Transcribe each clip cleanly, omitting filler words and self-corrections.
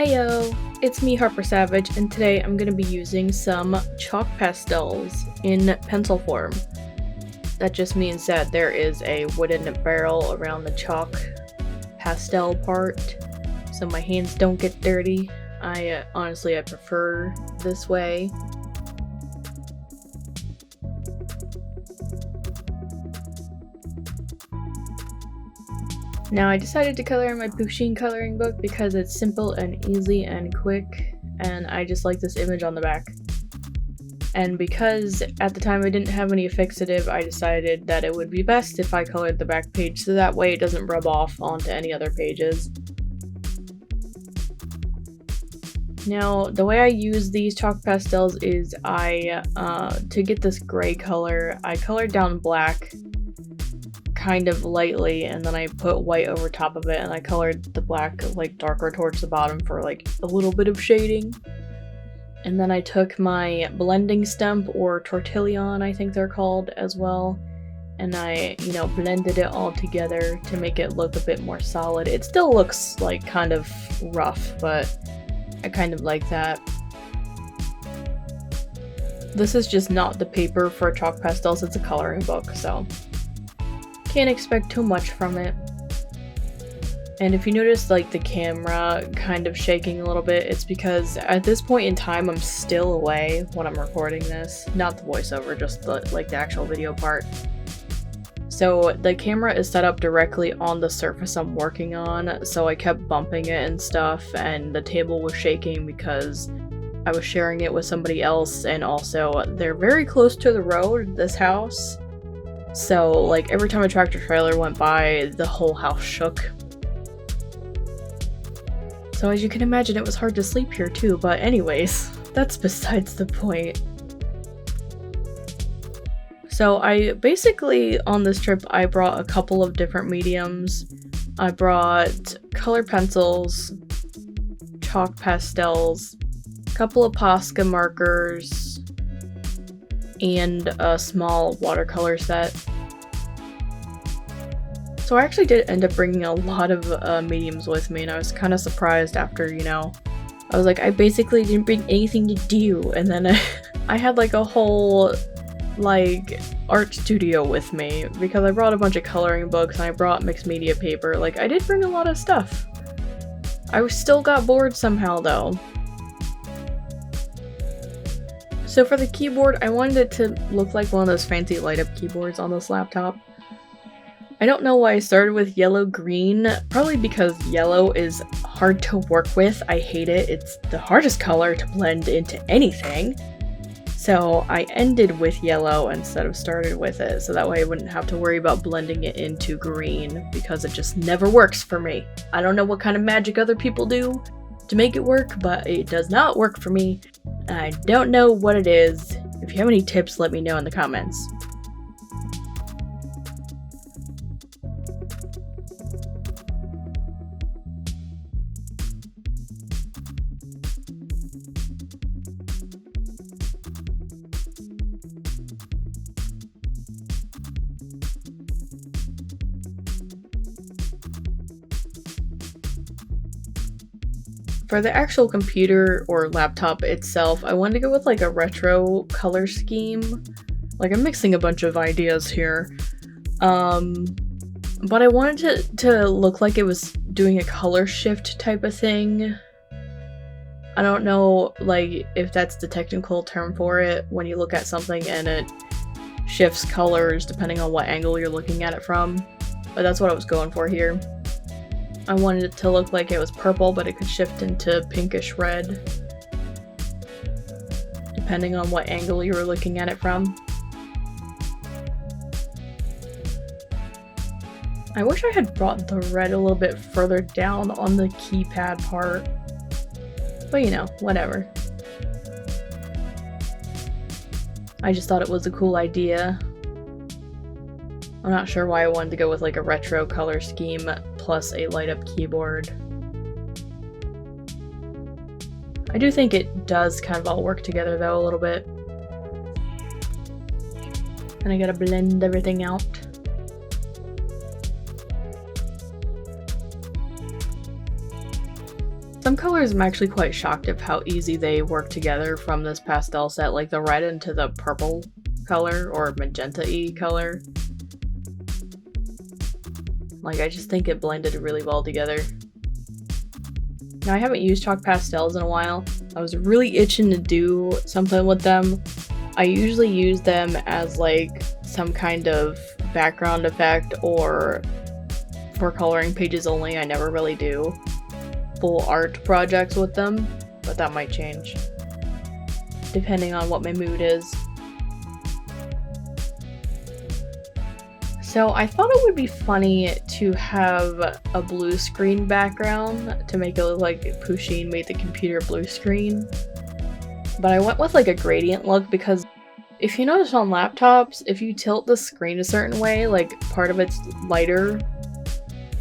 Heyo, it's me Harper Savage, and today I'm going to be using some chalk pastels in pencil form. That just means that there is a wooden barrel around the chalk pastel part, so my hands don't get dirty. Honestly, I prefer this way. Now I decided to color in my Pusheen coloring book because it's simple and easy and quick, and I just like this image on the back. And because at the time I didn't have any fixative, I decided that it would be best if I colored the back page so that way it doesn't rub off onto any other pages. Now, the way I use these chalk pastels is to get this gray color, I colored down black kind of lightly, and then I put white over top of it, and I colored the black like darker towards the bottom for like a little bit of shading. And then I took my blending stump, or Tortillon I think they're called as well, and I, blended it all together to make it look a bit more solid. It still looks like kind of rough, but I kind of like that. This is just not the paper for chalk pastels, it's a coloring book, so can't expect too much from it. And if you notice like the camera kind of shaking a little bit, it's because at this point in time I'm still away when I'm recording this. Not the voiceover, just the actual video part. So the camera is set up directly on the surface I'm working on, so I kept bumping it and stuff, and the table was shaking because I was sharing it with somebody else, and also they're very close to the road, this house. So, like, every time a tractor trailer went by, the whole house shook. So as you can imagine, it was hard to sleep here too, but anyways, that's besides the point. So I basically, on this trip, I brought a couple of different mediums. I brought colored pencils, chalk pastels, a couple of Posca markers, and a small watercolor set. So I actually did end up bringing a lot of mediums with me, and I was kind of surprised after, I was like, I basically didn't bring anything to do, and then I had like a whole art studio with me because I brought a bunch of coloring books and I brought mixed media paper. Like, I did bring a lot of stuff. I still got bored somehow though. So for the keyboard, I wanted it to look like one of those fancy light-up keyboards on this laptop. I don't know why I started with yellow-green, probably because yellow is hard to work with. I hate it. It's the hardest color to blend into anything. So I ended with yellow instead of started with it, so that way I wouldn't have to worry about blending it into green, because it just never works for me. I don't know what kind of magic other people do to make it work, but it does not work for me. I don't know what it is. If you have any tips, let me know in the comments. For the actual computer or laptop itself, I wanted to go with like a retro color scheme. Like, I'm mixing a bunch of ideas here. But I wanted it to look like it was doing a color shift type of thing. I don't know, like, if that's the technical term for it, when you look at something and it shifts colors depending on what angle you're looking at it from. But that's what I was going for here. I wanted it to look like it was purple, but it could shift into pinkish red, depending on what angle you were looking at it from. I wish I had brought the red a little bit further down on the keypad part, but whatever. I just thought it was a cool idea. I'm not sure why I wanted to go with like a retro color scheme plus a light-up keyboard. I do think it does kind of all work together though a little bit. And I gotta blend everything out. some colors I'm actually quite shocked at how easy they work together from this pastel set, like the red into the purple color or magenta-y color. Like, I just think it blended really well together. Now, I haven't used chalk pastels in a while. I was really itching to do something with them. I usually use them as like some kind of background effect or for coloring pages only. I never really do full art projects with them, but that might change depending on what my mood is. So I thought it would be funny to have a blue screen background to make it look like Pusheen made the computer blue screen. But I went with like a gradient look because if you notice on laptops, if you tilt the screen a certain way, like part of it's lighter.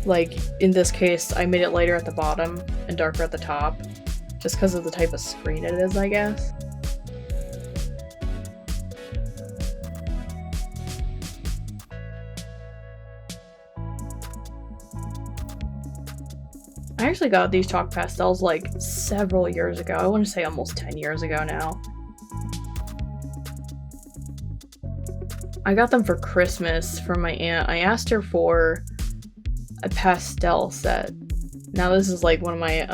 Like in this case, I made it lighter at the bottom and darker at the top, just because of the type of screen it is, I guess. I actually got these chalk pastels like several years ago. I want to say almost 10 years ago now. I got them for Christmas from my aunt. I asked her for a pastel set. Now this is like one of my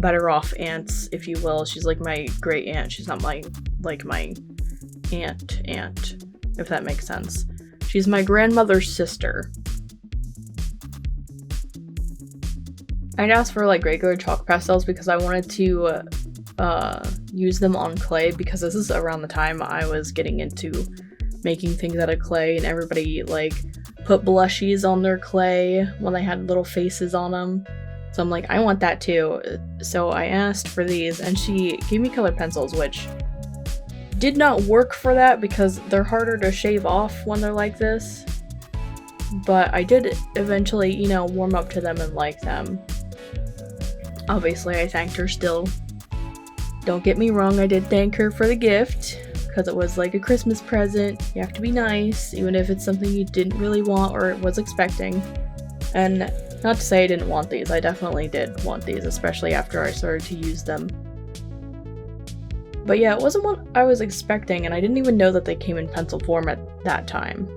better off aunts, if you will. She's like my great aunt. She's not my aunt, if that makes sense. She's my grandmother's sister. I'd asked for like regular chalk pastels because I wanted to use them on clay, because this is around the time I was getting into making things out of clay, and everybody like put blushies on their clay when they had little faces on them. So I'm like, I want that too. So I asked for these, and she gave me colored pencils, which did not work for that because they're harder to shave off when they're like this. But I did eventually, you know, warm up to them and like them. Obviously, I thanked her still. Don't get me wrong, I did thank her for the gift, because it was like a Christmas present. You have to be nice, even if it's something you didn't really want or was expecting. And not to say I didn't want these, I definitely did want these, especially after I started to use them. But yeah, it wasn't what I was expecting, and I didn't even know that they came in pencil form at that time.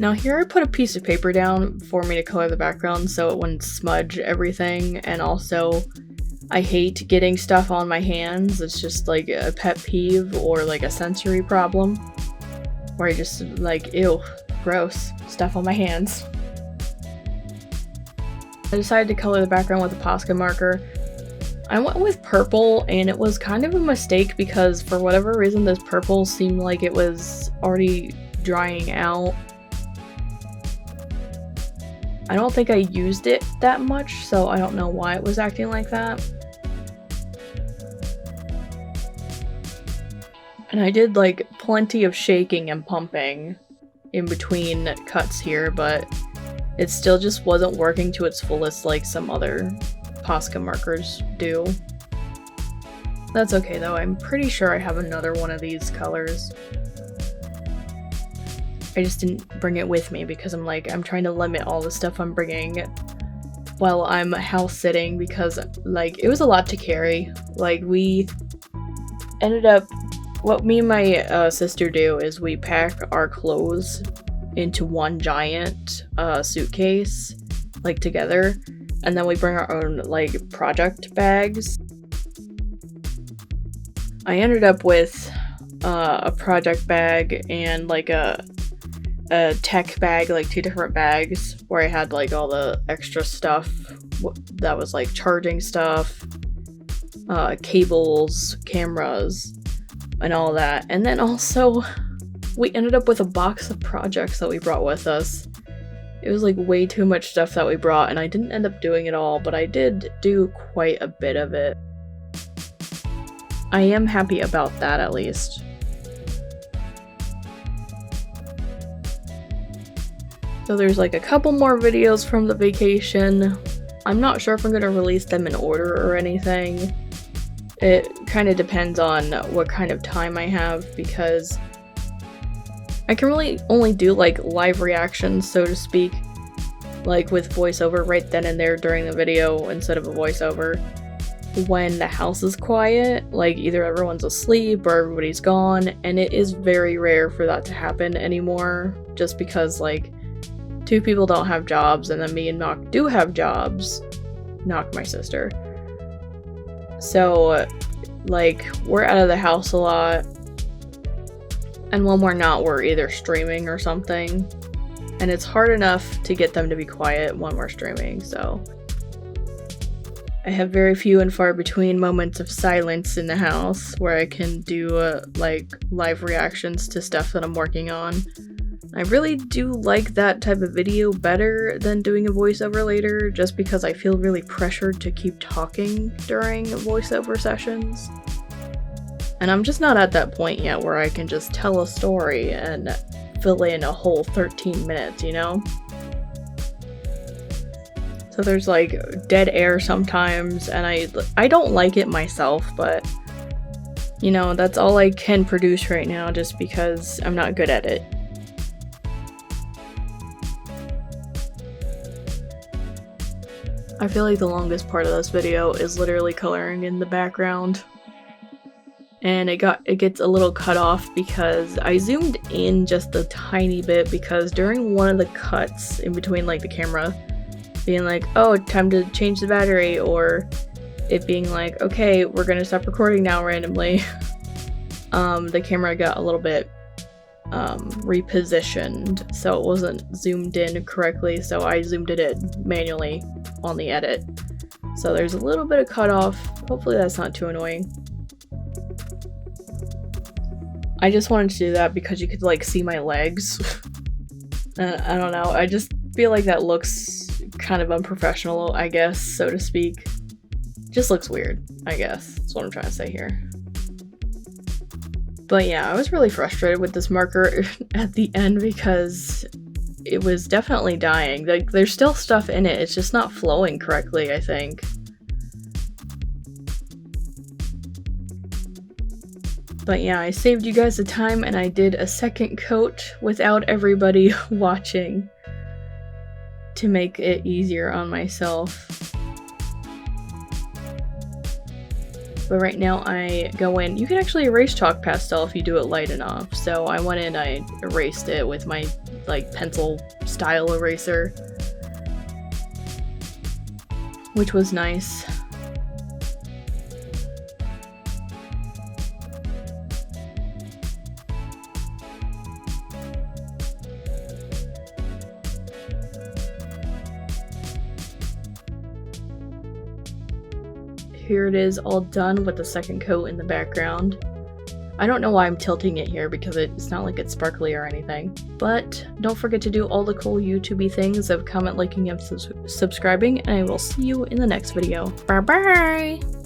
Now here I put a piece of paper down for me to color the background so it wouldn't smudge everything, and also I hate getting stuff on my hands. It's just like a pet peeve or like a sensory problem where I just like, ew, gross, stuff on my hands. I decided to color the background with a Posca marker. I went with purple, and it was kind of a mistake because for whatever reason this purple seemed like it was already drying out. I don't think I used it that much, so I don't know why it was acting like that. And I did like plenty of shaking and pumping in between cuts here, but it still just wasn't working to its fullest like some other Posca markers do. That's okay though, I'm pretty sure I have another one of these colors. I just didn't bring it with me because I'm trying to limit all the stuff I'm bringing while I'm house sitting, because like it was a lot to carry. Like we ended up, what me and my sister do is we pack our clothes into one giant suitcase like together, and then we bring our own like project bags. I ended up with a project bag and like a tech bag, like 2 different bags where I had like all the extra stuff that was like charging stuff, cables, cameras, and all that. And then also we ended up with a box of projects that we brought with us. It was like way too much stuff that we brought, and I didn't end up doing it all, but I did do quite a bit of it. I am happy about that at least. So there's like a couple more videos from the vacation. I'm not sure if I'm going to release them in order or anything. It kind of depends on what kind of time I have, because I can really only do like live reactions, so to speak, like with voiceover right then and there during the video instead of a voiceover. When the house is quiet, like either everyone's asleep or everybody's gone, and it is very rare for that to happen anymore, just because like 2 people don't have jobs and then me and Knock do have jobs. Knock, my sister. So like we're out of the house a lot, and when we're not, we're either streaming or something, and it's hard enough to get them to be quiet when we're streaming, so I have very few and far between moments of silence in the house where I can do like live reactions to stuff that I'm working on. I really do like that type of video better than doing a voiceover later, just because I feel really pressured to keep talking during voiceover sessions. And I'm just not at that point yet where I can just tell a story and fill in a whole 13 minutes, you know? So there's like dead air sometimes, and I don't like it myself, but you know, that's all I can produce right now just because I'm not good at it. I feel like the longest part of this video is literally coloring in the background. And it gets a little cut off because I zoomed in just a tiny bit, because during one of the cuts in between like the camera being like, oh, time to change the battery, or it being like, okay, we're gonna stop recording now randomly, the camera got a little bit repositioned, so it wasn't zoomed in correctly, so I zoomed it in manually on the edit. So there's a little bit of cutoff. Hopefully that's not too annoying. I just wanted to do that because you could like see my legs. I don't know, I just feel like that looks kind of unprofessional, I guess, so to speak. Just looks weird, I guess. That's what I'm trying to say here. But yeah, I was really frustrated with this marker at the end because it was definitely dying. Like, there's still stuff in it, it's just not flowing correctly, I think. But yeah, I saved you guys the time and I did a second coat without everybody watching to make it easier on myself. But right now I go in. You can actually erase chalk pastel if you do it light enough. So I went in, I erased it with my like pencil style eraser, which was nice. Here it is all done with the second coat in the background. I don't know why I'm tilting it here because it's not like it's sparkly or anything. But don't forget to do all the cool YouTube-y things of comment, liking, and subscribing, and I will see you in the next video. Bye bye!